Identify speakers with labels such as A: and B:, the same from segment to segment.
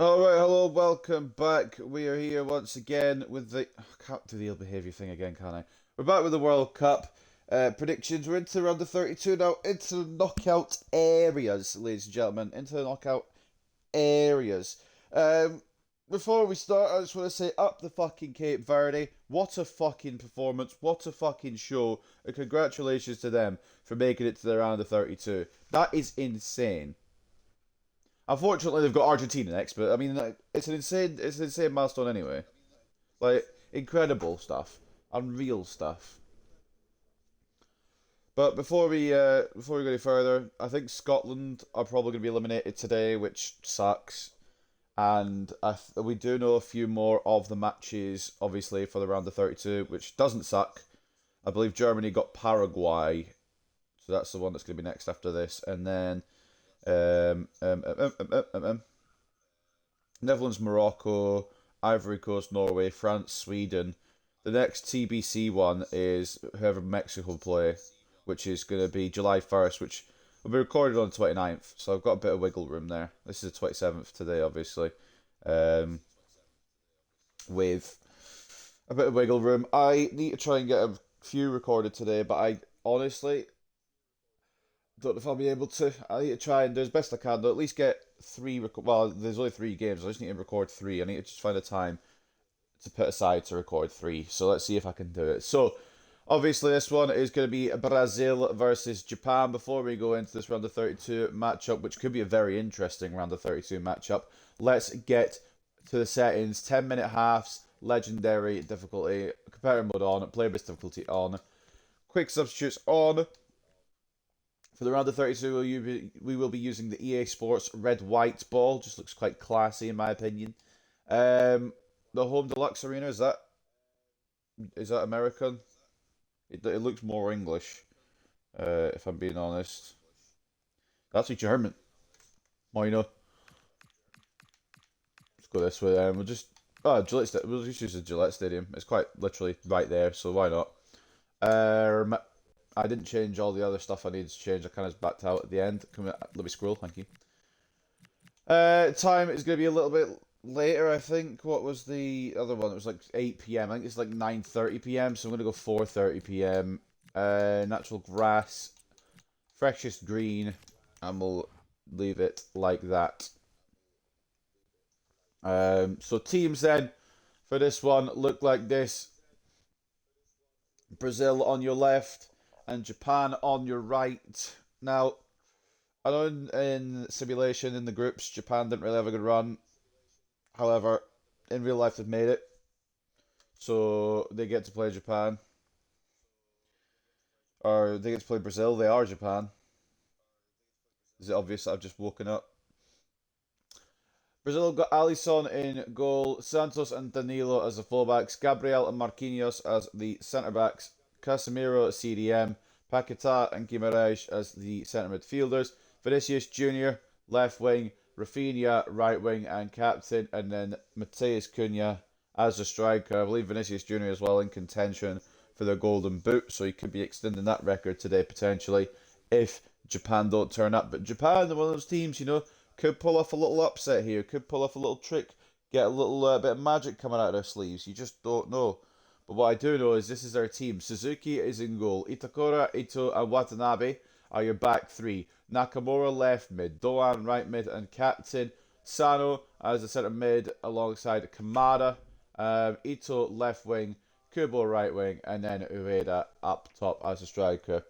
A: Alright, hello, welcome back. We are here once again with the... I can't do the ill behaviour thing again, can I? We're back with the World Cup predictions. We're into round of 32 now, into the knockout areas, ladies and gentlemen. Into the knockout areas. Um, Before we start, I just want to say, up the fucking Cape Verde. What a fucking performance. What a fucking show. And congratulations to them for making it to the round of 32. That is insane. Unfortunately, they've got Argentina next, but I mean, like, it's an insane milestone anyway. Like, incredible stuff, unreal stuff. But before we go any further, I think Scotland are probably going to be eliminated today, which sucks. And we do know a few more of the matches, obviously, for the round of 32, which doesn't suck. I believe Germany got Paraguay, so that's the one that's going to be next after this, and then um, um, um, um, um, um, um, Netherlands, Morocco, Ivory Coast, Norway, France, Sweden. The next TBC one is whoever Mexico play, which is going to be July 1st, which will be recorded on the 29th. So I've got a bit of wiggle room there. This is the 27th today, obviously. Um, with a bit of wiggle room. I need to try and get a few recorded today, but I honestly don't know if I'll be able to. I need to try and do as best I can, though, at least get three. Well, there's only three games. I just need to record three. I need to just find a time to put aside to record three. So let's see if I can do it. So obviously, this one is going to be Brazil versus Japan. Before we go into this round of 32 matchup, which could be a very interesting round of 32 matchup, let's get to the settings. 10-minute halves, legendary difficulty, competitive mode on, player based difficulty on, quick substitutes on. For the round of 32, we will be using the EA Sports Red White ball. Just looks quite classy in my opinion. The Home Deluxe Arena, is that American? It looks more English, if I'm being honest. That's German. Why not? Let's go this way then. We'll just use the Gillette Stadium. It's quite literally right there, so why not? I didn't change all the other stuff I needed to change. I kind of backed out at the end. Let me scroll, thank you. Time is going to be a little bit later, I think. What was the other one? It was like 8 p.m. I think it's like 9:30 p.m. So I'm going to go 4:30 p.m. Natural grass, freshest green, and we'll leave it like that. So teams then for this one look like this: Brazil on your left and Japan on your right. Now, I know in simulation in the groups, Japan didn't really have a good run. However, in real life, they've made it, so they get to play Japan, or they get to play Brazil. They are Japan. Is it obvious that I've just woken up? Brazil have got Alisson in goal, Santos and Danilo as the fullbacks, Gabriel and Marquinhos as the centre backs, Casemiro at CDM, Paquetá and Guimarães as the centre midfielders, Vinicius Junior left wing, Rafinha right wing and captain, and then Mateus Cunha as the striker. I believe Vinicius Junior as well in contention for the Golden Boot, so he could be extending that record today potentially if Japan don't turn up. But Japan, one of those teams, could pull off a little upset here, could pull off a little trick, get a little bit of magic coming out of their sleeves. You just don't know. But what I do know is this is their team. Suzuki is in goal. Itakura, Ito, and Watanabe are your back three. Nakamura left mid, Doan right mid, and captain. Sano as the centre mid alongside Kamada. Ito left wing, Kubo right wing, and then Ueda up top as a striker.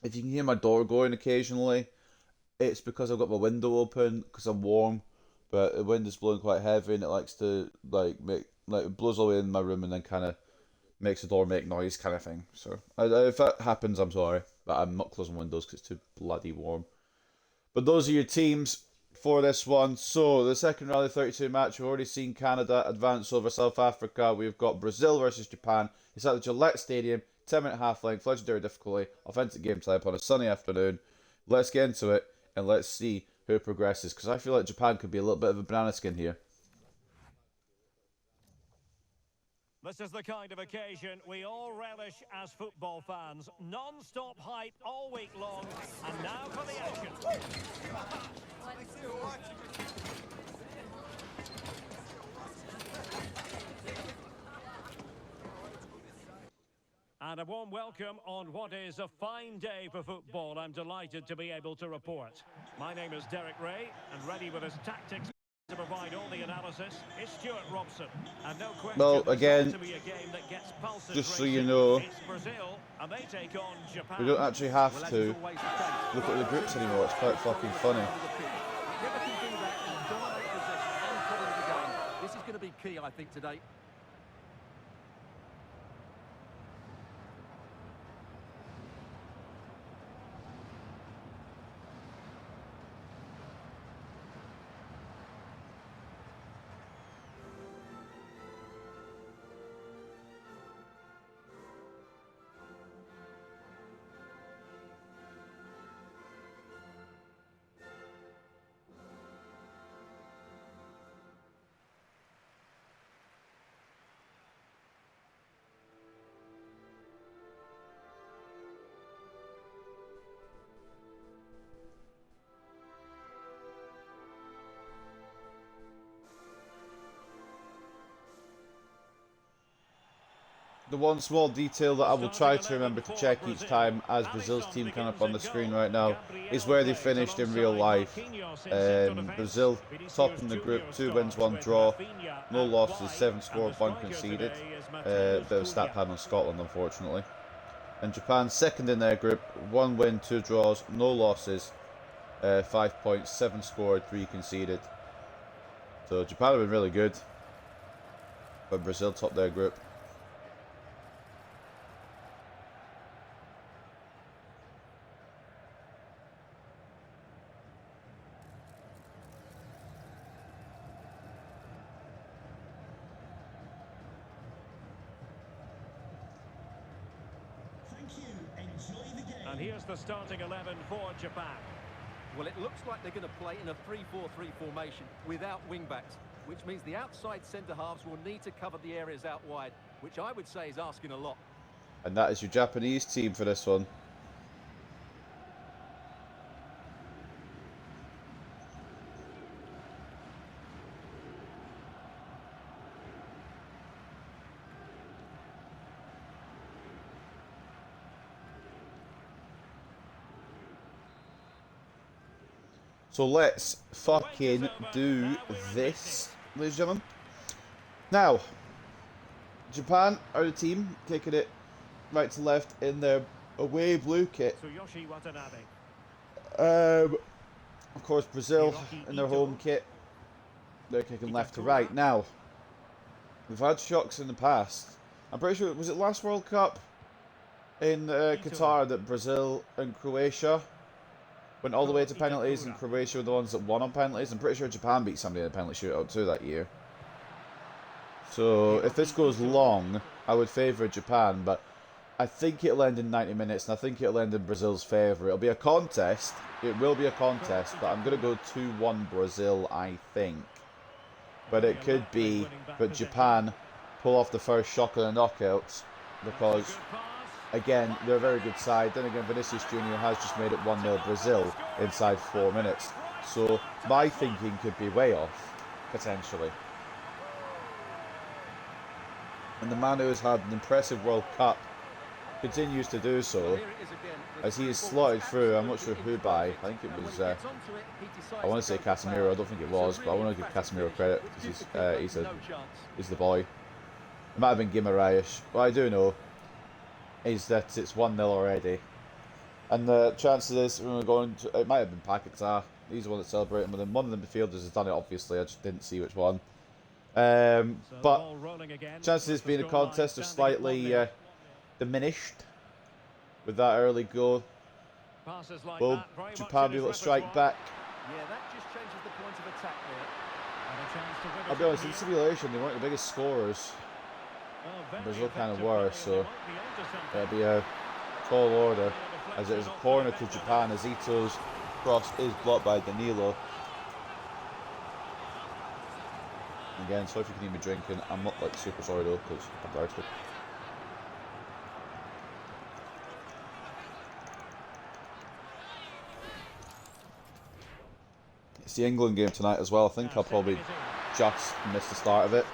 A: If you can hear my door going occasionally, it's because I've got my window open because I'm warm, but the wind is blowing quite heavy and it likes to it blows all the way in my room and then kind of makes the door make noise kind of thing. So if that happens, I'm sorry, but I'm not closing windows because it's too bloody warm. But those are your teams for this one. So the second round of 32 match, we've already seen Canada advance over South Africa. We've got Brazil versus Japan. It's at the Gillette Stadium, 10-minute half length, legendary difficulty, authentic game type on a sunny afternoon. Let's get into it and let's see who progresses, because I feel like Japan could be a little bit of a banana skin here.
B: This is the kind of occasion we all relish as football fans. Non-stop hype all week long, and now for the action. And a warm welcome on what is a fine day for football. I'm delighted to be able to report. My name is Derek Ray, and ready with his tactics to provide all the analysis is Stuart Robson. And no question,
A: Well, again,
B: to be a game that gets pulses
A: just so
B: racing.
A: you know,
B: It's Brazil, and they take on Japan.
A: we don't actually have to look at the groups anymore. It's quite fucking funny.
C: This is going to be key, I think, today.
A: The one small detail that I will try to remember to check each time as Brazil's team come up on the screen right now is where they finished in real life. Brazil top in the group, 2 wins, 1 draw, no losses, 7 scored, 1 conceded. Bit of stat pad on Scotland, unfortunately. And Japan second in their group, 1 win, 2 draws, no losses, 5 points, 7 scored, 3 conceded. So Japan have been really good, but Brazil topped their group.
B: And here's the starting 11 for Japan.
C: Well, it looks like they're going to play in a 3-4-3 formation without wing-backs, which means the outside centre-halves will need to cover the areas out wide, which I would say is asking a lot.
A: And that is your Japanese team for this one. So let's fucking do this, ladies and gentlemen. Now, Japan are the team kicking it right to left in their away blue kit. Of course, Brazil in their home kit, they're kicking left to right. Now, we've had shocks in the past. I'm pretty sure, was it last World Cup in Qatar that Brazil and Croatia went all the way to penalties, and Croatia were the ones that won on penalties? I'm pretty sure Japan beat somebody in a penalty shootout too that year. So if this goes long, I would favour Japan, but I think it'll end in 90 minutes, and I think it'll end in Brazil's favour. It'll be a contest. It will be a contest, but I'm going to go 2-1 Brazil, I think. But it could be that Japan pull off the first shock of the knockouts, because again, they're a very good side. Then again, Vinicius Jr. has just made it 1-0 Brazil inside 4 minutes. So my thinking could be way off, potentially. And the man who has had an impressive World Cup continues to do so, as he is slotted through. I'm not sure who by. I think it was, I want to say Casemiro. I don't think it was, but I want to give Casemiro credit, because he's the boy. It might have been Guimaraes. What I do know is that it's 1-0 already. And the chances is we're going to, it might have been Paquetá. He's the one that's celebrating with him. One of the midfielders has done it, obviously. I just didn't see which one. But chances being a contest are slightly diminished with that early goal. Will Japan be able to strike back?
C: Yeah, that just changes the point of attack there.
A: I'll be honest, in the simulation they weren't the biggest scorers. Brazil kind of were, so it'll be a tall order, as it is a corner to Japan, as Ito's cross is blocked by Danilo. Again, sorry if you can hear me drinking. I'm not like super sorry though, because I'm thirsty. It's the England game tonight as well. I think I'll probably just miss the start of it.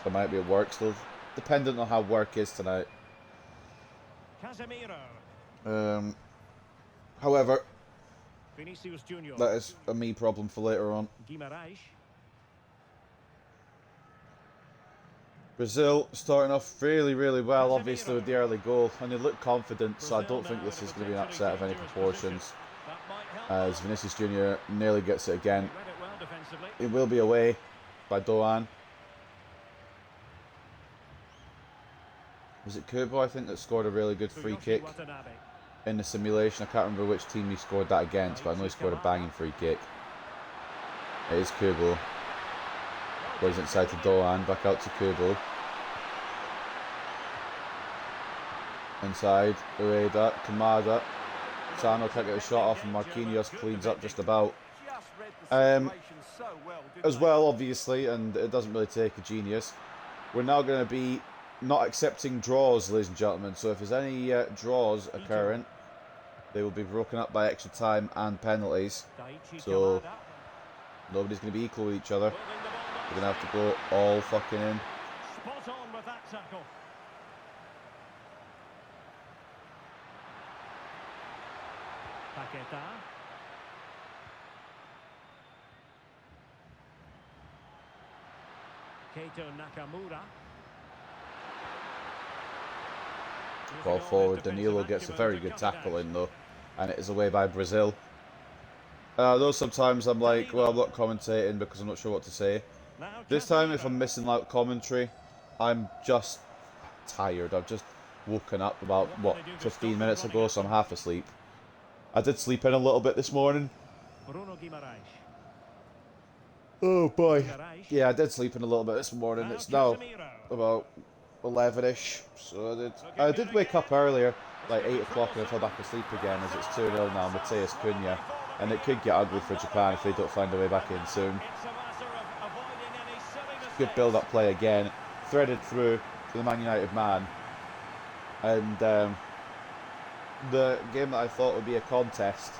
A: I might be at work still, dependent on how work is tonight.
B: Casemiro.
A: However,
B: Vinicius Junior.
A: that is a me problem for later on.
B: Guimarães.
A: Brazil starting off really, really well, obviously, with the early goal, and they look confident, so I don't think this is going to be an upset of any proportions. As Vinicius Junior nearly gets it again. It will be away by Doan. Was it Kubo, I think, that scored a really good free kick in the simulation? I can't remember which team he scored that against, but I know he scored a banging free kick. It is Kubo. Plays inside to Doan, back out to Kubo. Inside, Ueda, Kamada. Sano can't get a shot off, and Marquinhos cleans up just about. As well, obviously, and it doesn't really take a genius, we're now going to be not accepting draws, ladies and gentlemen. So if there's any draws occurring, they will be broken up by extra time and penalties. So nobody's going to be equal with each other. We're going to have to go all fucking in.
B: Spot on with that tackle. Paqueta. Keito Nakamura.
A: Ball forward, Danilo gets a very good tackle in though, and it is away by Brazil. Though sometimes I'm like, well, I'm not commentating because I'm not sure what to say. This time, if I'm missing out commentary, I'm just tired. I've just woken up about, what, 15 minutes ago, so I'm half asleep. I did sleep in a little bit this morning. Oh boy. Yeah, I did sleep in a little bit this morning. It's now about 11ish, so I did wake up earlier, like 8 o'clock, and I fell back asleep again as it's 2-0 now, Mateus Cunha, and it could get ugly for Japan if they don't find a way back in soon. Good build-up play again, threaded through to the Man United man, and the game that I thought would be a contest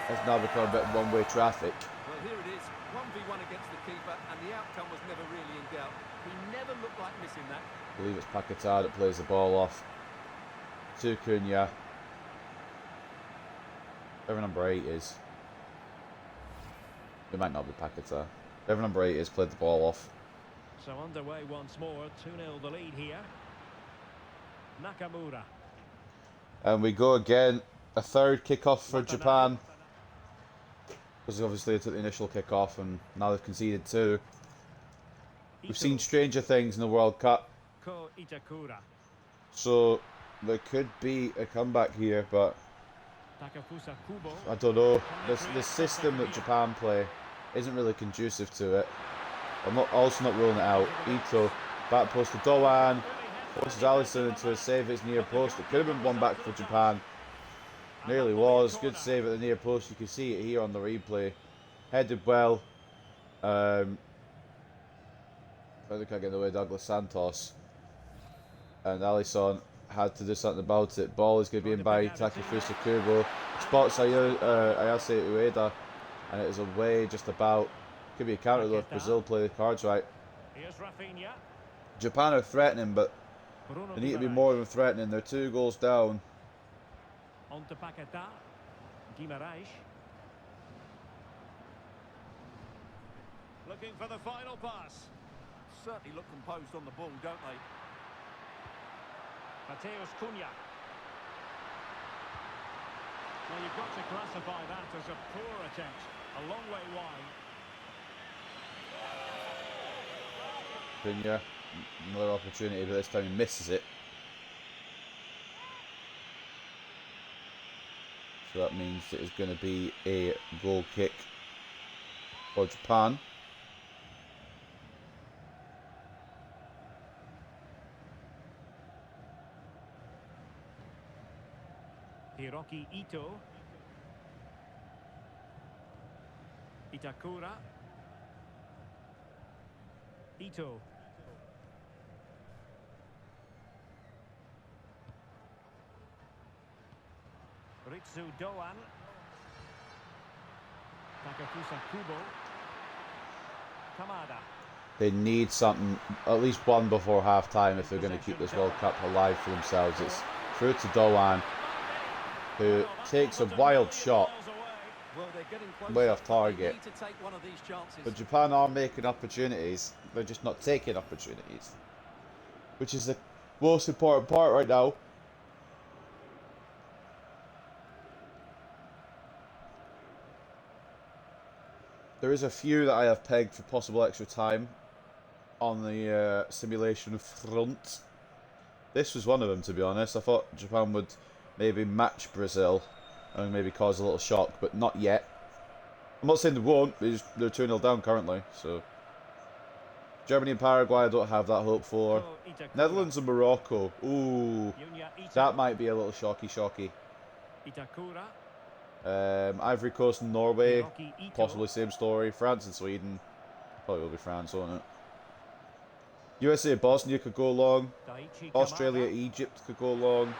A: has now become a bit of one-way traffic.
C: Well, here it is, 1v1 against the keeper, and the outcome was never really in doubt. He never looked like missing that.
A: I believe it's Paquetá that plays the ball off to Cunha. Whoever number 8 is. It might not be Paquetá. Whoever number 8 is played the ball off.
B: So underway once more, 2-0 the lead here. Nakamura.
A: And we go again, a third kickoff for Japan. Because obviously they took the initial kickoff and now they've conceded 2. We've seen stranger things in the World Cup. So there could be a comeback here, but I don't know. This system that Japan play isn't really conducive to it. I'm also not ruling it out. Ito, back post to Doan. Forces Alisson into a save at his near post. It could have been one back for Japan. Nearly was. Good save at the near post. You can see it here on the replay. Headed well. I think I get away Douglas Santos. And Alisson had to do something about it. Ball is going to be in by Takefusa Kubo. Spots Ayase Ueda. And it is away just about. Could be a counter though if Brazil play the cards right. Japan are threatening, but they need to be more than threatening. They're 2 goals down.
B: On to Paqueta. Guimarães. Looking for the final pass.
C: Certainly look composed on the ball, don't they?
B: Mateus Cunha. Well, you've got to classify that as a poor attempt. A long way wide.
A: Cunha, another opportunity, but this time he misses it. So that means it is going to be a goal kick for Japan.
B: Hiroki Ito. Itakura. Ito. Ritsu Doan. Takefusa Kubo. Kamada.
A: They need something, at least one before half time, if they're going to keep this World Cup alive for themselves. Through to Doan, who takes a wild shot
C: Well, they're getting close.
A: way off
C: They
A: target.
C: need to take one of these chances.
A: But Japan are making opportunities. They're just not taking opportunities, which is the most important part right now. There is a few that I have pegged for possible extra time on the simulation front. This was one of them, to be honest. I thought Japan would maybe match Brazil and maybe cause a little shock, but not yet. I'm not saying they won't, they're 2-0 down currently, so... Germany and Paraguay I don't have that hope for. Netherlands and Morocco, ooh, that might be a little shocky. Ivory Coast and Norway, possibly same story. France and Sweden, probably will be France, won't it? USA Bosnia could go long. Australia Egypt could go long.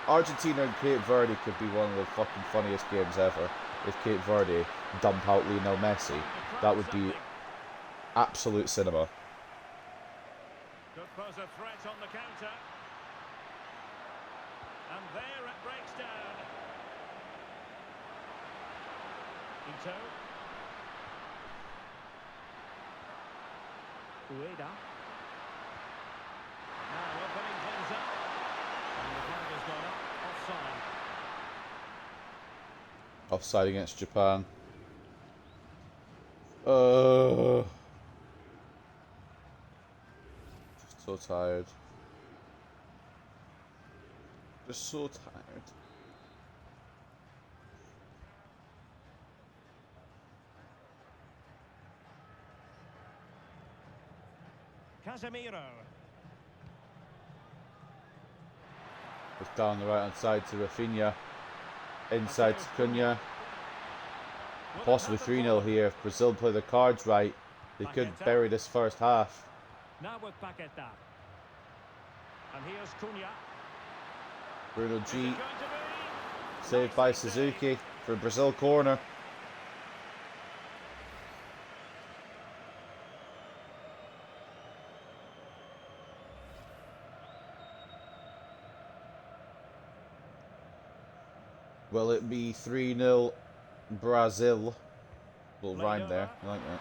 A: Argentina and Cape Verde could be one of the fucking funniest games ever. If Cape Verde dump out Lionel Messi, that would be absolute cinema.
B: Could pose a threat on the counter. And there it breaks down. Ito. Ueda. Now opening things up. And the flag has gone up. Offside.
A: Offside against Japan. Just so tired. Just so tired.
B: Casemiro.
A: Just down the right hand side to Rafinha. Inside to Cunha. Possibly 3-0 here. If Brazil play the cards right, they could bury this first half.
B: Now with Paqueta. And here's Cunha.
A: Bruno
B: Is
A: G.
B: it going to be?
A: Saved by Suzuki for Brazil corner. Will it be 3-0 Brazil? Little rhyme there. I like that.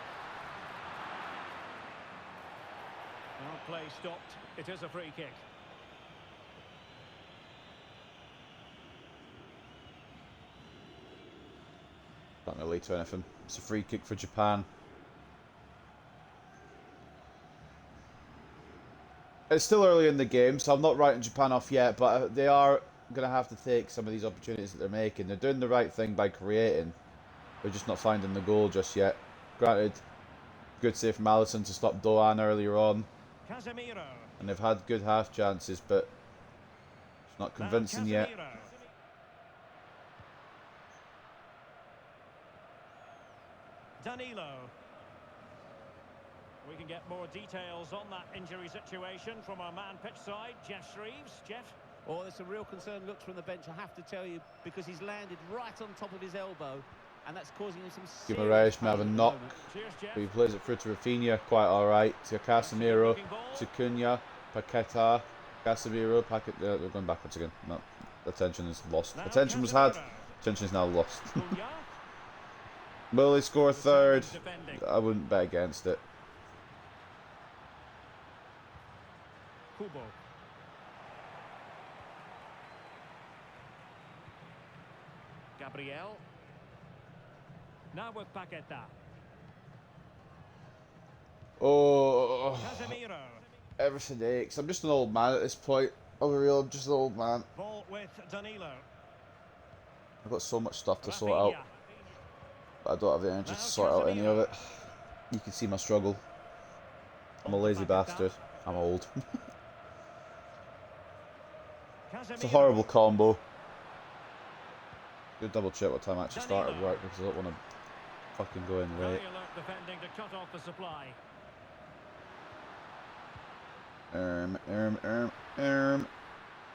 B: Well, play stopped. It is a free kick.
A: Not going to lead to anything. It's a free kick for Japan. It's still early in the game, so I'm not writing Japan off yet, but they are going to have to take some of these opportunities that they're making. They're doing the right thing by creating. They're just not finding the goal just yet. Granted, good save from Alisson to stop Doan earlier on.
B: Casemiro.
A: And they've had good half chances, but it's not convincing yet.
B: Danilo. We can get more details on that injury situation from our man pitch side, Jeff Shreves. Jeff?
D: Oh, there's some real concern looks from the bench, I have to tell you, because he's landed right on top of his elbow, and that's causing him some serious
A: Guimaraes may have a
D: pain at the
A: knock,
D: moment.
B: Cheers, Jeff.
A: but he plays it through to Rafinha, quite alright. To Casemiro, to Cunha, Paqueta, Casemiro, Paqueta. They're going backwards again. No, attention is lost.
B: Now
A: Attention was had,
B: Casemiro.
A: attention is now lost.
B: Cunha.
A: Will they score a third?
B: Defending.
A: I wouldn't bet against it.
B: Kubo. Gabriel. Now with Paqueta.
A: Oh,
B: Casemiro.
A: everything aches. I'm just an old man at this point. I'll be real, I'm just an old man.
B: Ball with Danilo.
A: I've got so much stuff to sort out,
B: Rafinha.
A: but I don't have the energy to sort out any of it. You can see my struggle. I'm a lazy bastard. I'm old. It's a horrible combo. Good double check what time I actually started work because I don't want to fucking go in
B: Very
A: late.
B: alert defending to cut off the supply.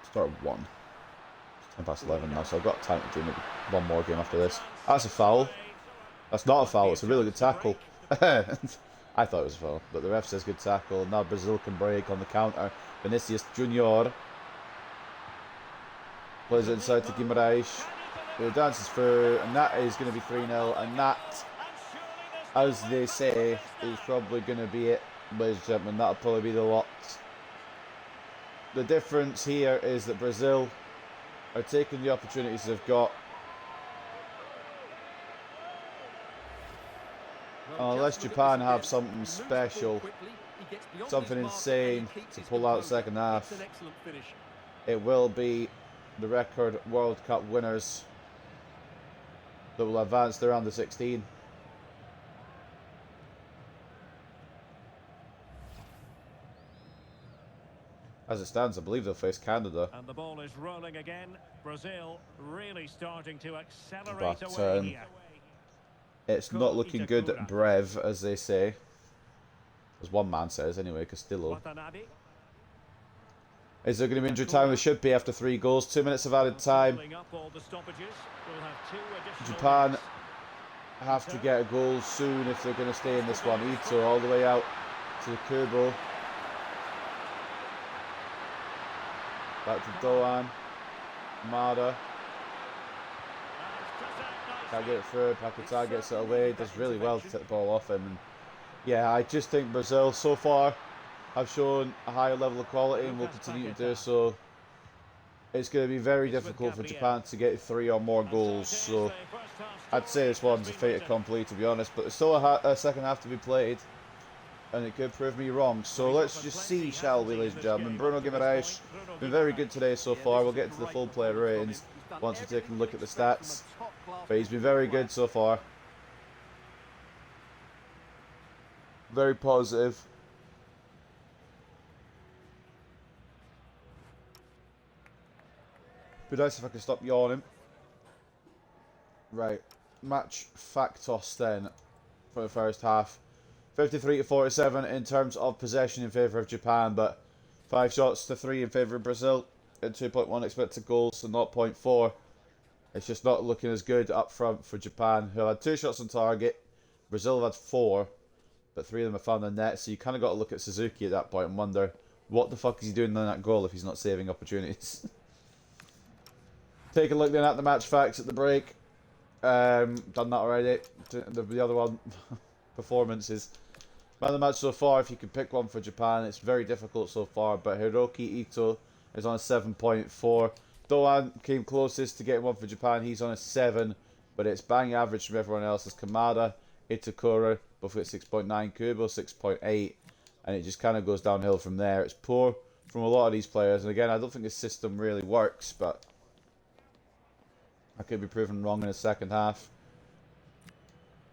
A: Start at 1. It's 11 now, so I've got time to do maybe one more game after this. That's a foul. That's not a foul, it's a really good tackle. I thought it was a foul, but the ref says good tackle. Now Brazil can break on the counter. Vinicius Junior. Plays it inside to Guimaraes. Who dances through, and that is going to be 3-0. And that, as they say, is probably going to be it, ladies and gentlemen. That'll probably be the lot. The difference here is that Brazil are taking the opportunities they've got. Unless Japan have something special, something insane to pull out second half, it will be the record World Cup winners that will advance to round of 16. As it stands, I believe they'll face Canada.
B: And the ball is rolling again. Brazil really starting to accelerate
A: But
B: away here.
A: it's not looking good at Brev, as they say. As one man says, anyway, Castillo.
B: Watanabe.
A: Is there going to be injury time? There should be after 3 goals. 2 minutes of added time.
B: Filling up all the stoppages. We'll have 2 additional
A: Japan
B: minutes.
A: have to get a goal soon if they're going to stay in this one. Ito all the way out to the Kubo. Back to Doan. Mada. Can't get it through. Paquetá gets it away. Does really well to take the ball off him. And yeah, I just think Brazil so far have shown a higher level of quality and will continue to do so. It's going to be very difficult for Japan to get 3 or more goals. So I'd say this one's a fait accompli, to be honest. But there's still a second half to be played, and it could prove me wrong. So let's just see, shall we, ladies and gentlemen. Bruno Guimaraes been very good today so far. We'll get into the full player ratings once we're taking a look at the stats. But he's been very good so far. Very positive. Be nice if I could stop yawning. Right, match factos then for the first half. 53 to 47 in terms of possession in favour of Japan, but 5 shots to 3 in favour of Brazil and 2.1 expected goals to 0.4. It's just not looking as good up front for Japan, who had 2 shots on target. Brazil have had 4, but 3 of them have found the net, so you kind of got to look at Suzuki at that point and wonder, what the fuck is he doing in that goal if he's not saving opportunities? Take a look then at the match facts at the break. Done that already. The other one, performances. Man of the match so far, if you could pick one for Japan, it's very difficult so far, but Hiroki Ito is on a 7.4. Doan came closest to getting one for Japan, he's on a 7, but it's bang average from everyone else. It's Kamada, Itakura, both at 6.9, Kubo 6.8, and it just kind of goes downhill from there. It's poor from a lot of these players, and again, I don't think this system really works, but I could be proven wrong in the second half.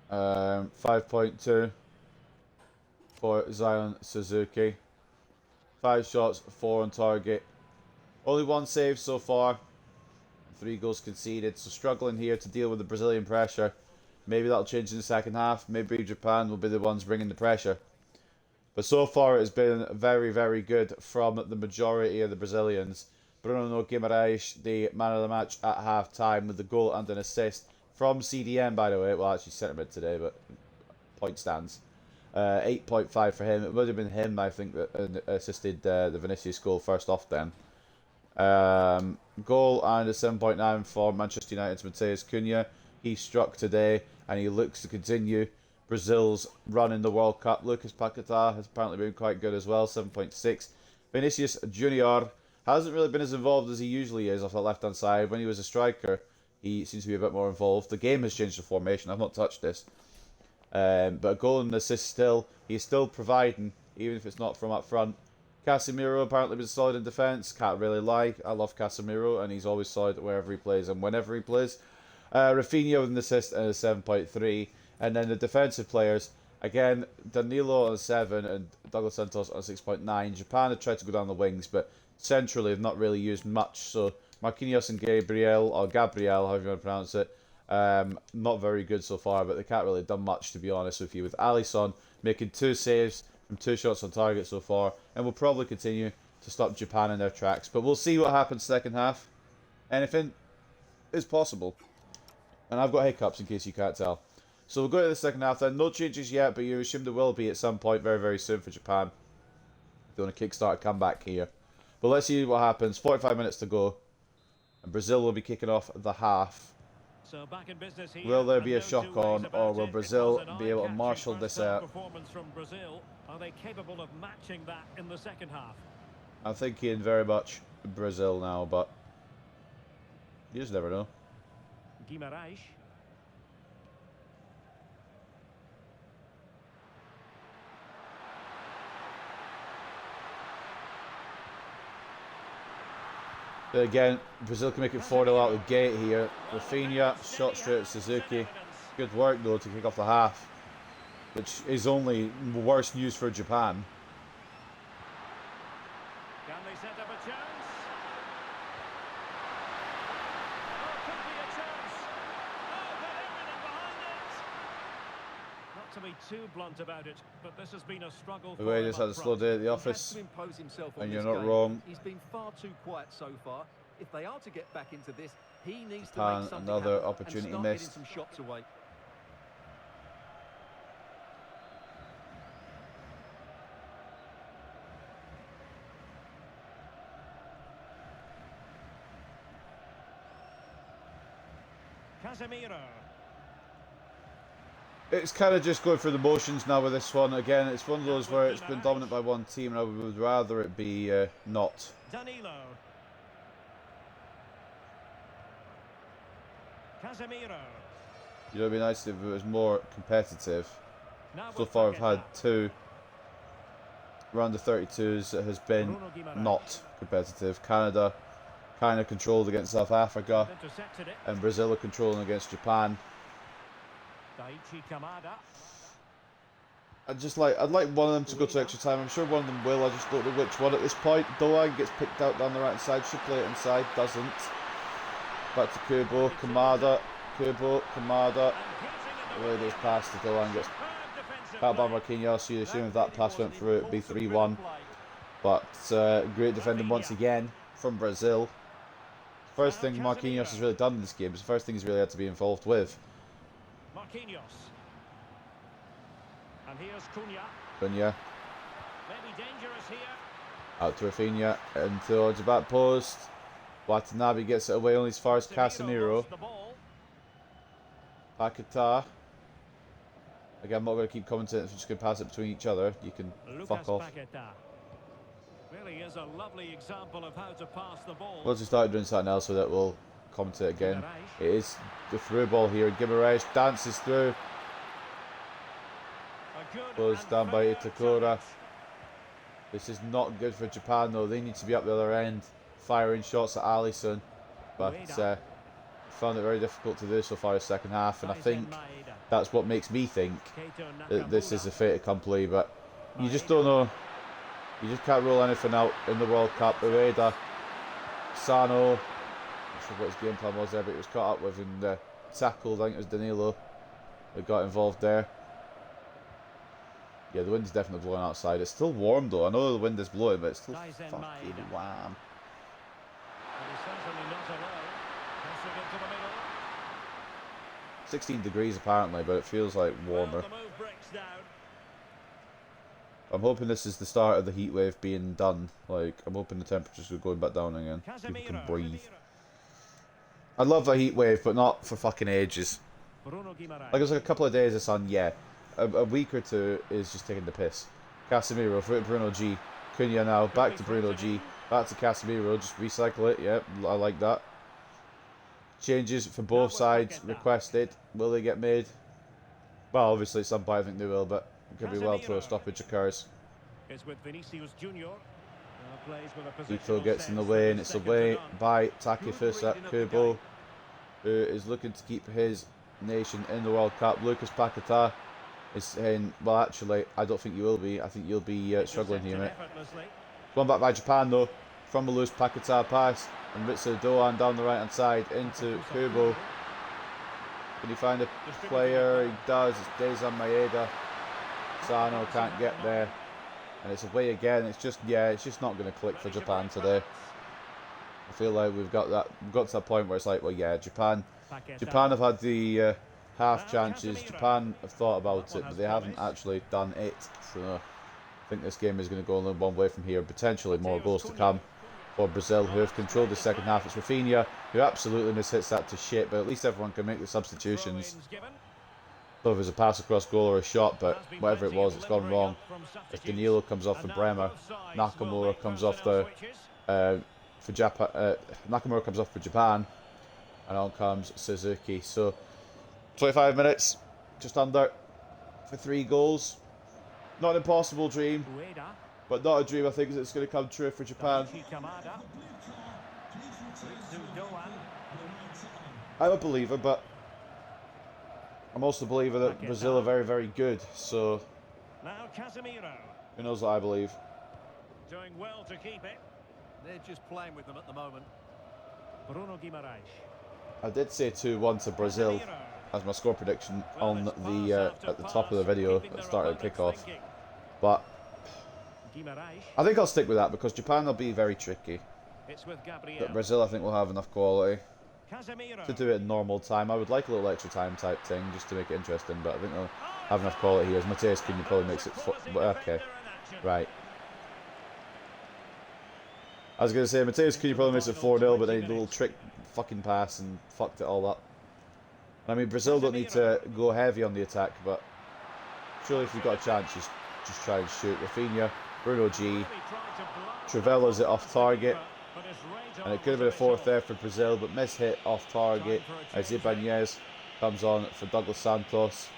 A: 5.2 for Zion Suzuki. 5 shots, 4 on target. Only 1 save so far. 3 goals conceded. So struggling here to deal with the Brazilian pressure. Maybe that'll change in the second half. Maybe Japan will be the ones bringing the pressure. But so far it has been very, very good from the majority of the Brazilians. Bruno Guimaraes, the man of the match at half-time with the goal and an assist from CDM, by the way. Well, actually centre mid today, but point stands. 8.5 for him. It would have been him, I think, that assisted the Vinicius goal first off then. Goal and a 7.9 for Manchester United's Mateus Cunha. He struck today and he looks to continue Brazil's run in the World Cup. Lucas Paquetá has apparently been quite good as well, 7.6. Vinicius Junior hasn't really been as involved as he usually is off the left-hand side. When he was a striker, he seems to be a bit more involved. The game has changed the formation. I've not touched this. But a goal and an assist still. He's still providing, even if it's not from up front. Casemiro apparently been solid in defence. Can't really lie. I love Casemiro, and he's always solid wherever he plays and whenever he plays. Rafinha with an assist and a 7.3. And then the defensive players, again, Danilo on a 7 and Douglas Santos on a 6.9. Japan have tried to go down the wings, but centrally have not really used much. So Marquinhos and Gabriel, or Gabriel, however you want to pronounce it, not very good so far, but they can't really have done much, to be honest with you, with Alisson making 2 saves from 2 shots on target so far, and will probably continue to stop Japan in their tracks. But we'll see what happens second half. Anything is possible. And I've got hiccups in case you can't tell. So we'll go to the second half then. No changes yet, but you assume there will be at some point very, very soon for Japan. If they want to kickstart a comeback here. But let's see what happens. 45 minutes to go. And Brazil will be kicking off the half.
B: So back in business here,
A: Will there be a
B: and no
A: shock
B: two ways
A: on,
B: about
A: or will
B: it.
A: Brazil
B: It was an
A: be able to
B: eye-catching
A: marshal this
B: first-half
A: out?
B: performance from Brazil. Are they capable of matching that in the second half?
A: I'm thinking very much Brazil now, but you just never know.
B: Guimarães.
A: Again, Brazil can make it 4-0 out of the gate here. Rafinha, shot straight at Suzuki. Good work though to kick off the half, which is only worse news for Japan.
B: Can they set up a chance? Oh, could be a chance. Oh, got everything behind it. Not to be too blunt about it, but this has been a struggle for
A: The way
B: him
A: just had
B: up
A: a slow
B: front.
A: day at the
C: He has
A: office,
C: to impose himself on
A: and
C: this
A: you're not
C: game.
A: wrong.
C: He's been far too quiet so far. If they are to get back into this, he needs to
A: Japan,
C: make something
A: another
C: happen
A: opportunity
C: and start
A: missed.
C: getting some shots away.
B: Casemiro.
A: It's kind of just going through the motions now with this one. Again, it's one of those where it's been dominant by one team, and I would rather it be not.
B: Danilo. Casemiro.
A: You know, it'd be nice if it was more competitive.
B: Now
A: So
B: with
A: far, I've had
B: Paqueta.
A: two round of 32s that has been
B: Bruno Guimarães.
A: not competitive. Canada kind of controlled against South Africa,
B: Intercepted it.
A: and Brazil are controlling against Japan.
B: Daichi Kamada.
A: I'd like one of them to go to extra time. I'm sure one of them will. I just don't know which one at this point. Doan gets picked out down the right side. Should play it inside. Doesn't. Back to Kubo. Kamada. Kubo. Kamada. Away goes past the Doan. Gets caught by Marquinhos. You'd assume if that pass went through, it'd be 3-1. But great defending once again from Brazil. First thing Marquinhos has really done in this game is the first thing he's really had to be involved with.
B: Marquinhos. And here's Cunha.
A: Cunha
B: Maybe dangerous here.
A: out to Rafinha and towards the back post. Watanabe gets it away only as far as Casemiro.
B: lost the ball.
A: Paqueta. Again, I'm not going to keep commentating. If you're just going to pass it between each other, you can fuck off.
B: Paqueta. Really is a lovely example of how to pass the ball.
A: Once we started doing something else with it, we'll commentate again.
B: Guimarães.
A: It is the through ball here. Guimarães dances through.
B: A good
A: Closed
B: and
A: down by
B: fair
A: Itakura.
B: challenge.
A: This is not good for Japan though. They need to be up the other end, firing shots at Alisson. But found it very difficult to do so far in the second half, and I think
B: Maeda.
A: that's what makes me think
B: Keito
A: that this
B: Nakamura.
A: is a fait accompli. But you just don't know. You just can't rule anything out in the World Cup. Ueda, Sano, not sure what his game plan was there, but he was caught up with and tackled. I think it was Danilo that got involved there. Yeah, the wind's definitely blowing outside. It's still warm though. I know the wind is blowing, but it's still
B: Tyson
A: fucking
B: Maeda.
A: wham.
B: And he's certainly not alone. Passing into the middle.
A: 16 degrees apparently, but it feels like warmer.
B: Well, the move breaks down.
A: I'm hoping this is the start of the heat wave being done. Like, I'm hoping the temperatures are going back down again. People can
B: Casemiro.
A: breathe. I love a heat wave, but not for fucking ages.
B: Bruno Guimarães.
A: Like, it's like a couple of days of sun, yeah. A week or two is just taking the piss. Casemiro, through to Bruno G. Cunha now, back to Bruno G. Back to Casemiro, just recycle it, yeah, I like that. Changes from both sides requested. Will they get made? Well, obviously at some point I think they will, but it could be well before a stoppage occurs.
B: It's with Vinicius Junior. Plays with a
A: Ito
B: positional
A: gets in the
B: sense
A: way,
B: that
A: and
B: is
A: it's
B: second
A: away
B: to none.
A: by Takefusa Kubo, who is looking to keep his nation in the World Cup. Lucas Paqueta is saying, well, actually, I don't think you will be. I think you'll be struggling here, mate.
B: Effortlessly.
A: Going back by Japan, though, from a loose Paqueta pass, and Ritsu Doan down the right-hand side into Kubo. Can he find a player? He does. It's Deizan Maeda. Sano can't get there. And it's away again. It's just, yeah, it's just not going to click for Japan today. I feel like we've got to that point where it's like, well, yeah, Japan have had the half chances. Japan have thought about it, but they haven't actually done it. So I think this game is going to go only one way from here. Potentially more goals to come. for Brazil, who have controlled the second half. It's Rafinha, who absolutely mishits that to shit, but at least everyone can make the substitutions. So if it was a pass across goal or a shot, but whatever it was, it's gone wrong. If Danilo comes off for Bremer, Nakamura comes off Nakamura comes off for Japan, and on comes Suzuki. So 25 minutes, just under, for 3 goals. Not an impossible dream, but not a dream I think that's going to come true for Japan. I'm a believer, but I'm also a believer that Brazil are very, very good. So who knows what I believe.
B: Doing well to keep it.
C: They're just playing with them at the moment.
B: Bruno Guimaraes.
A: I did say 2-1 to Brazil as my score prediction on the at the top of the video at the start of the kickoff, but I think I'll stick with that because Japan will be very tricky. But Brazil, I think, will have enough quality to do it in normal time. I would like a little extra time type thing just to make it interesting, but I think they'll have enough quality here. As Mateus Cunha probably makes it. Okay, right. I was going to say Mateus Cunha probably makes it 4-0, but then he did a little trick fucking pass and fucked it all up. I mean, Brazil don't need to go heavy on the attack, but surely if you've got a chance, just try and shoot. Rafinha, Bruno G, Trivella's it off target, and it could have been a fourth there for Brazil, but miss hit off target as Ibanez comes on for Douglas Santos.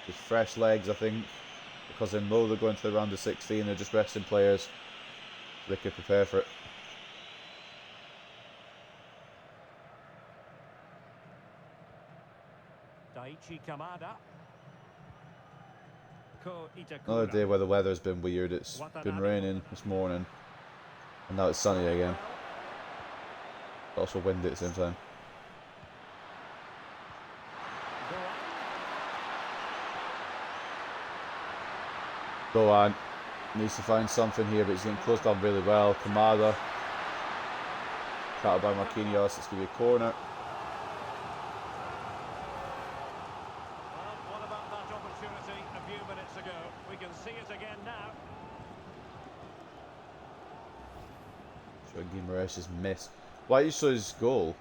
A: Just fresh legs, I think, because they know they're going to the round of 16. They're just resting players. They could prepare for it. Another day where the weather's been weird. It's been raining this morning, and now it's sunny again. Also windy at the same time. Doan needs to find something here, but he's getting closed down really well. Kamada, cut out by Marquinhos. It's going to be a corner.
B: Well, what about that opportunity a few minutes ago? We can see it again now.
A: Showing Guimaraes has missed. Why you saw his goal?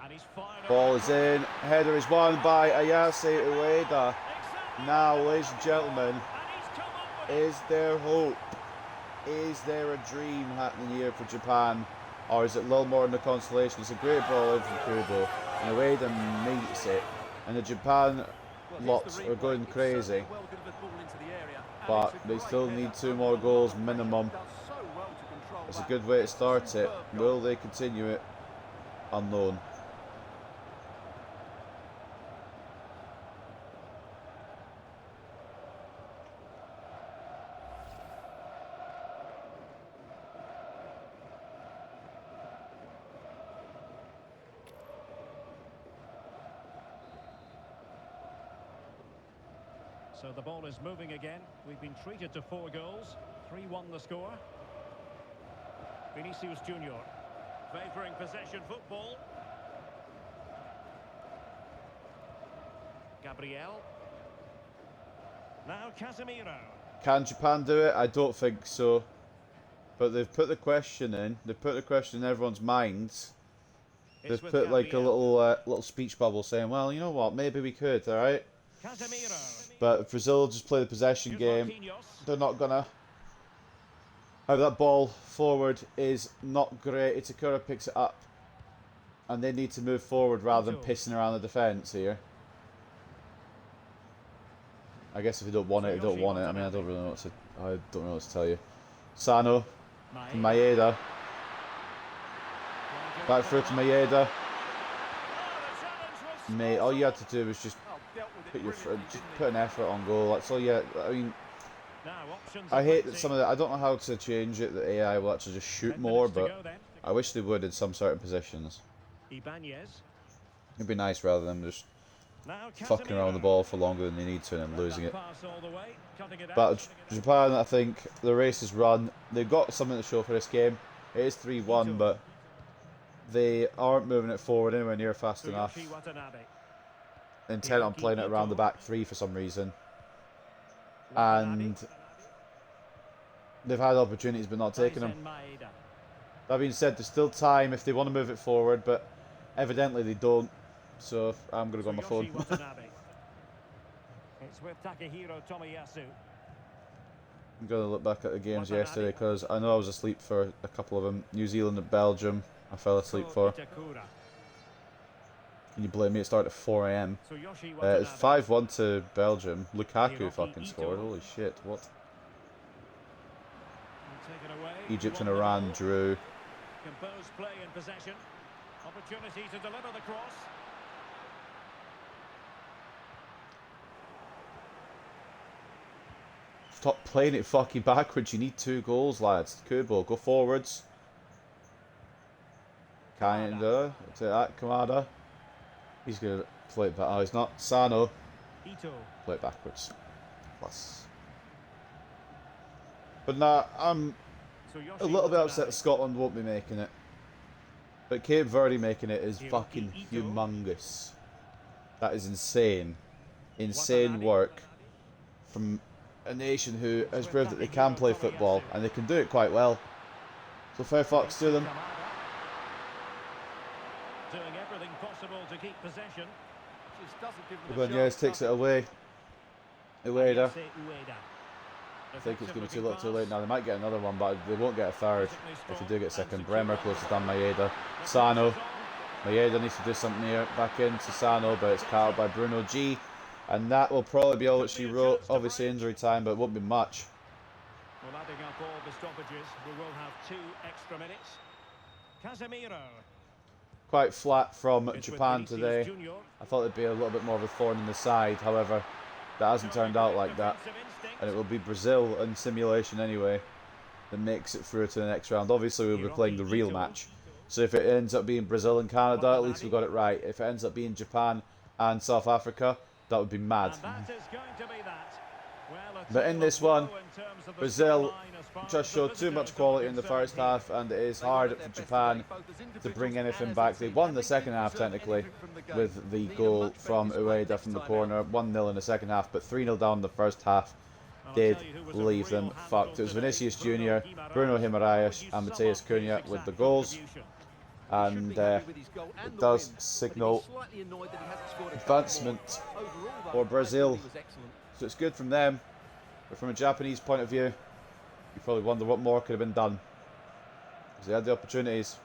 B: And he's fired.
A: Ball is in. Header is won by Ayase Ueda. Now, ladies and gentlemen, is there hope? Is there a dream happening here for Japan? Or is it a little more in the consolation? It's a great ball in from Kubo, and Ueda meets it. And the Japan lots are going crazy. But they still need 2 more goals minimum. It's a good way to start it. Will they continue it? Unknown.
B: So the ball is moving again. We've been treated to 4 goals. 3-1 the score. Vinicius Junior favouring possession football. Gabriel. Now Casemiro.
A: Can Japan do it? I don't think so. But they've put the question in. They've put the question in everyone's minds. They've put like a little speech bubble saying, well, you know what, maybe we could, alright? But if Brazil just play the possession game, they're not gonna. That ball forward is not great. Itakura picks it up, and they need to move forward rather than pissing around the defence here. I guess if you don't want it, you don't want it. I mean, I don't really know what to tell you. Sano, Maeda, back through to Maeda. Mate, all you had to do was just put an effort on goal. That's all you. I mean, I hate that some of that. I don't know how to change it. The AI will actually just shoot more, but I wish they would in some certain positions. It'd be nice rather than just fucking around the ball for longer than they need to and then losing it. But Japan, I think the race is run. They've got something to show for this game. It is 3-1, but they aren't moving it forward anywhere near fast enough. Intent on playing it around the back 3 for some reason. And They've had opportunities but not taken them. That being said, there's still time if they want to move it forward, but evidently they don't. So I'm going to go on my phone.
B: It's with Takehiro Tomiyasu.
A: I'm going to look back at the games yesterday because I know I was asleep for a couple of them. New Zealand and Belgium, I fell asleep for. Can you blame me? It started at 4 AM. It's 5-1 to Belgium. Lukaku fucking scored. Holy shit, what? Egypt and Iran drew.
B: Composed play in possession. Opportunity to deliver the cross.
A: Stop playing it fucking backwards. You need 2 goals, lads. Kubo, go forwards. Kinda. Take that, Kamada. He's going to play it back. Oh, he's not. Sano. Play it backwards. Plus. But nah, I'm a little bit upset that Scotland won't be making it. But Cape Verde making it is fucking humongous. That is insane. Insane work from a nation who has proved that they can play football and they can do it quite well. So fair fucks to them.
B: Doing everything possible to keep possession.
A: Ibanez takes it away. Ueda. I think it's going to be too little too late now. They might get another one, but they won't get a third if they do get second. Bremer closes down Maeda. Sano. Maeda needs to do something here. Back into Sano, but it's cut out by Bruno G. And that will probably be all that she wrote. Obviously injury time, but it won't be much.
B: Well, adding up all the stoppages, we will have 2 extra minutes. Casemiro.
A: Quite flat from Japan today. I thought it'd be a little bit more of a thorn in the side. However, that hasn't turned out like that. And it will be Brazil in simulation anyway that makes it through to the next round. Obviously, we'll be playing the real match. So if it ends up being Brazil and Canada, at least we got it right. If it ends up being Japan and South Africa, that would be mad. But in this one, Brazil just showed too much quality in the first half, and it is hard for Japan to bring anything back. They won the second half technically with the goal from Ueda from the corner, 1-0 in the second half, but 3-0 down in the first half did leave them fucked. It was Vinicius Jr., Bruno Guimaraes and Mateus Cunha with the goals, and it does signal advancement for Brazil, so it's good from them. But from a Japanese point of view, you probably wonder what more could have been done, because they had the opportunities.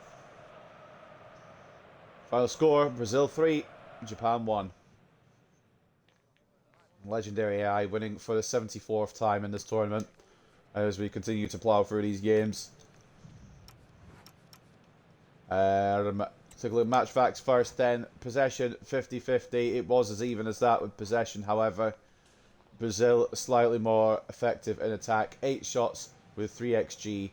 A: Final score, Brazil 3, Japan 1. Legendary AI winning for the 74th time in this tournament as we continue to plough through these games. Take a look at match facts first then. Possession 50-50. It was as even as that with possession. However, Brazil slightly more effective in attack. 8 shots with 3 XG,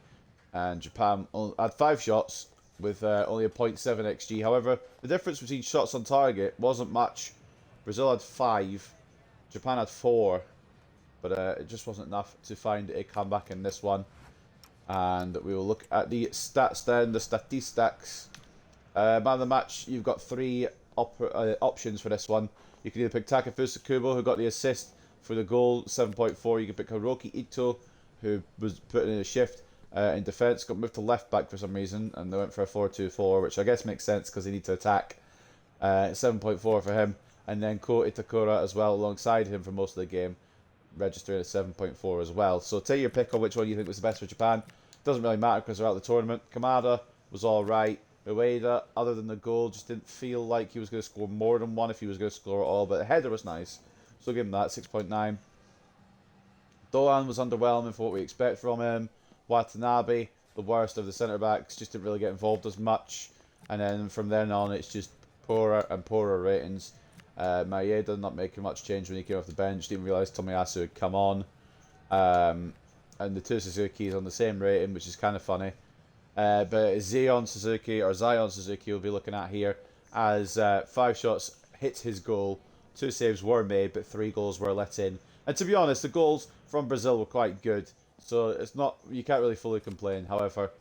A: and Japan had 5 shots with only a 0.7 XG. However, the difference between shots on target wasn't much. Brazil had 5, Japan had 4, but it just wasn't enough to find a comeback in this one. And we will look at the stats then, the statistics. Man of the match, you've got 3 options for this one. You can either pick Takefusa Kubo, who got the assist for the goal, 7.4. You can pick Hiroki Ito, who was putting in a shift in defence, got moved to left back for some reason, and they went for a 4-2-4, which I guess makes sense because they need to attack. 7.4 for him, and then Ko Itakura as well alongside him for most of the game, registering at 7.4 as well. So take your pick on which one you think was the best for Japan. Doesn't really matter because they're out of the tournament. Kamada was alright. Ueda, other than the goal, just didn't feel like he was going to score more than one if he was going to score at all, but the header was nice. So give him that, 6.9. Doan was underwhelming for what we expect from him. Watanabe, the worst of the centre-backs, just didn't really get involved as much. And then from then on, it's just poorer and poorer ratings. Maeda not making much change when he came off the bench. Didn't realise Tomiyasu had come on. And the 2 Suzuki's on the same rating, which is kind of funny. But Zion Suzuki we'll be looking at here as 5 shots hit his goal. 2 saves were made, but 3 goals were let in. And to be honest, the goals from Brazil were quite good. So it's not, you can't really fully complain. However,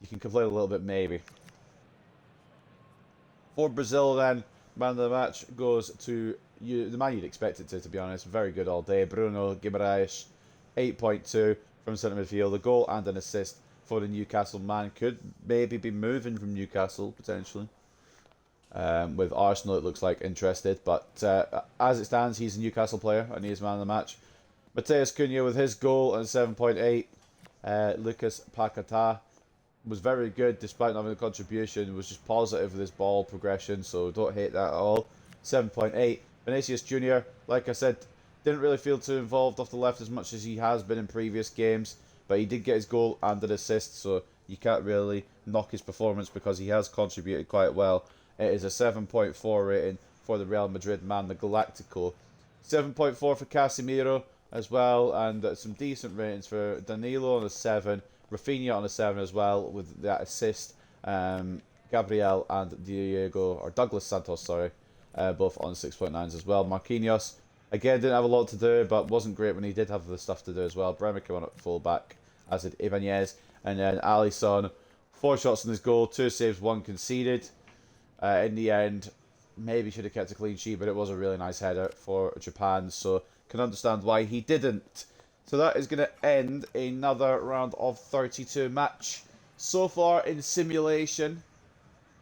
A: you can complain a little bit maybe. For Brazil then, man of the match goes to you, the man you'd expect it to be honest. Very good all day. Bruno Guimaraes, 8.2. from centre midfield. A goal and an assist for the Newcastle man. Could maybe be moving from Newcastle, potentially. With Arsenal, it looks like interested. But as it stands, he's a Newcastle player and he is man of the match. Mateus Cunha with his goal and 7.8. Lucas Paquetá was very good despite not having a contribution. Was just positive with his ball progression, so don't hate that at all. 7.8. Vinicius Junior, like I said, didn't really feel too involved off the left as much as he has been in previous games, but he did get his goal and an assist, so you can't really knock his performance because he has contributed quite well. It is a 7.4 rating for the Real Madrid man, the Galactico. 7.4 for Casemiro as well, and some decent ratings for Danilo on a 7, Rafinha on a 7 as well with that assist. Gabriel and Douglas Santos, sorry, both on 6.9s as well. Marquinhos, again, didn't have a lot to do, but wasn't great when he did have the stuff to do as well. Bremer came on at full back, as did Ibanez, and then Alisson, 4 shots on his goal, 2 saves, 1 conceded. In the end, maybe should have kept a clean sheet, but it was a really nice header for Japan, so can understand why he didn't. So that is going to end another round of 32 match. So far in simulation,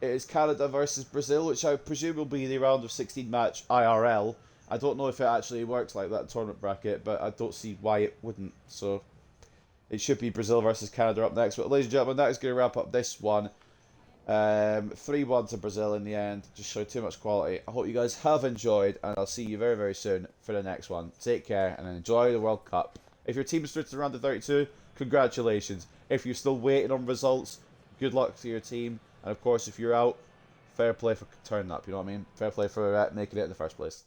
A: it is Canada versus Brazil, which I presume will be the round of 16 match IRL. I don't know if it actually works like that tournament bracket, but I don't see why it wouldn't. So it should be Brazil versus Canada up next. But ladies and gentlemen, that is going to wrap up this one. 3-1 to Brazil in the end. Just showed too much quality. I hope you guys have enjoyed, and I'll see you very, very soon for the next one. Take care and enjoy the World Cup. If your team is through to the round of 32, congratulations. If you're still waiting on results, good luck to your team. And of course, if you're out, fair play for turning up, you know what I mean? Fair play for making it in the first place.